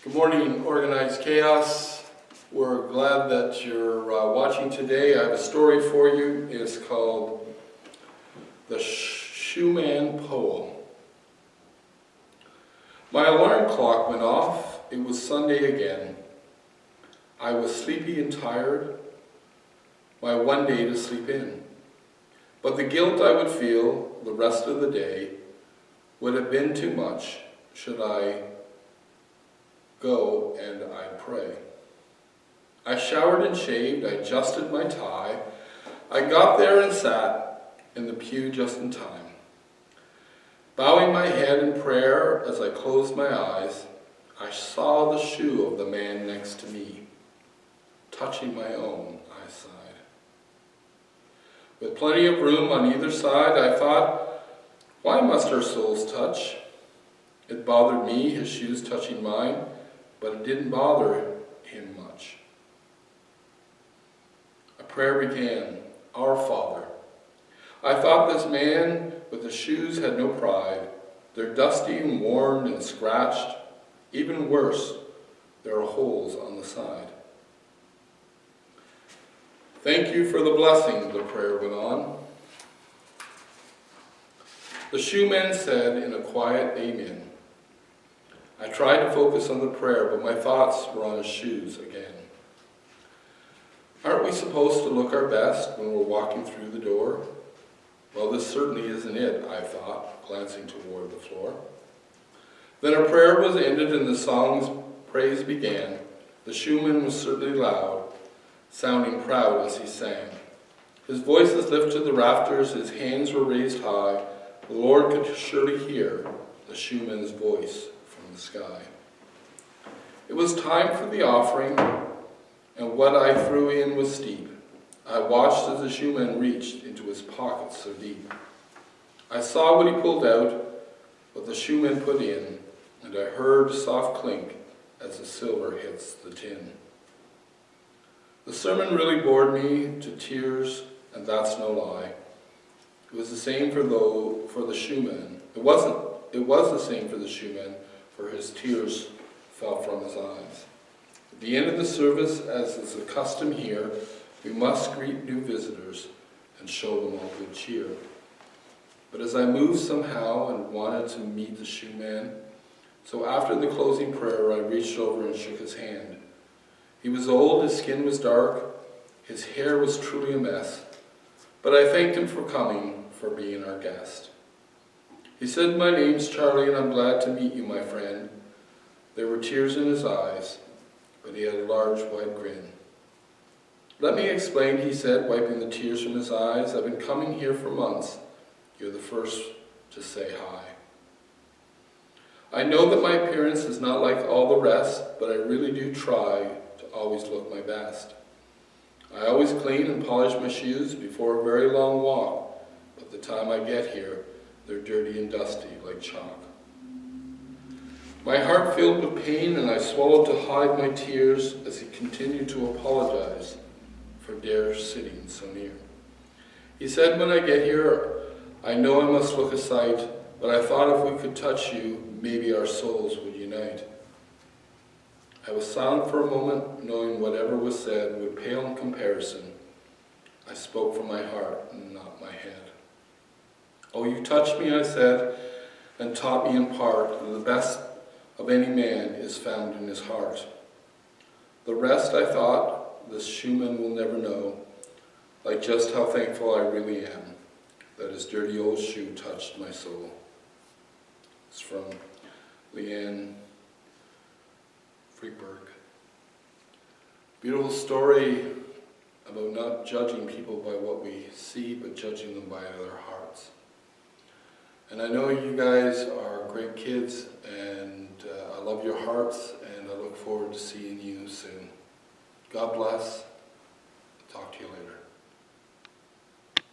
Good morning, Organized Chaos. We're glad that you're watching today. I have a story for you. It's called The Shoeman Poem. My alarm clock went off. It was Sunday again. I was sleepy and tired. My one day to sleep in. But the guilt I would feel the rest of the day would have been too much should I go and I pray. I showered and shaved, I adjusted my tie. I got there and sat in the pew just in time. Bowing my head in prayer as I closed my eyes, I saw the shoe of the man next to me. Touching my own, I sighed. With plenty of room on either side, I thought, why must our souls touch? It bothered me, his shoes touching mine, but it didn't bother him much. A prayer began, Our Father. I thought this man with the shoes had no pride. They're dusty and worn and scratched. Even worse, there are holes on the side. Thank you for the blessing, the prayer went on. The shoeman said in a quiet amen. I tried to focus on the prayer, but my thoughts were on his shoes again. Aren't we supposed to look our best when we're walking through the door? Well, this certainly isn't it, I thought, glancing toward the floor. Then our prayer was ended and the song's praise began. The shoeman was certainly loud, sounding proud as he sang. His voice was lifted to the rafters, his hands were raised high. The Lord could surely hear the shoeman's voice from the sky. It was time for the offering, and what I threw in was steep. I watched as the shoeman reached into his pockets so deep. I saw what he pulled out, what the shoeman put in, and I heard a soft clink as the silver hits the tin. The sermon really bored me to tears, and that's no lie. It was the same for the shoeman. It was the same for the shoeman, for his tears fell from his eyes. At the end of the service, as is the custom here, we must greet new visitors and show them all good cheer. But as I moved somehow and wanted to meet the shoeman, so after the closing prayer, I reached over and shook his hand. He was old, his skin was dark, his hair was truly a mess, but I thanked him for coming, for being our guest. He said, my name's Charlie, and I'm glad to meet you, my friend. There were tears in his eyes, but he had a large, wide grin. Let me explain, he said, wiping the tears from his eyes. I've been coming here for months. You're the first to say hi. I know that my appearance is not like all the rest, but I really do try to always look my best. I always clean and polish my shoes before a very long walk, but the time I get here, they're dirty and dusty like chalk. My heart filled with pain, and I swallowed to hide my tears as he continued to apologize for dare sitting so near. He said, when I get here, I know I must look a sight, but I thought if we could touch you, maybe our souls would unite. I was silent for a moment, knowing whatever was said would pale in comparison. I spoke from my heart, and not my head. Oh, you touched me, I said, and taught me in part that the best of any man is found in his heart. The rest, I thought, this shoeman will never know, like just how thankful I really am that his dirty old shoe touched my soul. It's from Leanne Friedberg. Beautiful story about not judging people by what we see, but judging them by their hearts. And I know you guys are great kids, and I love your hearts, and I look forward to seeing you soon. God bless. Talk to you later.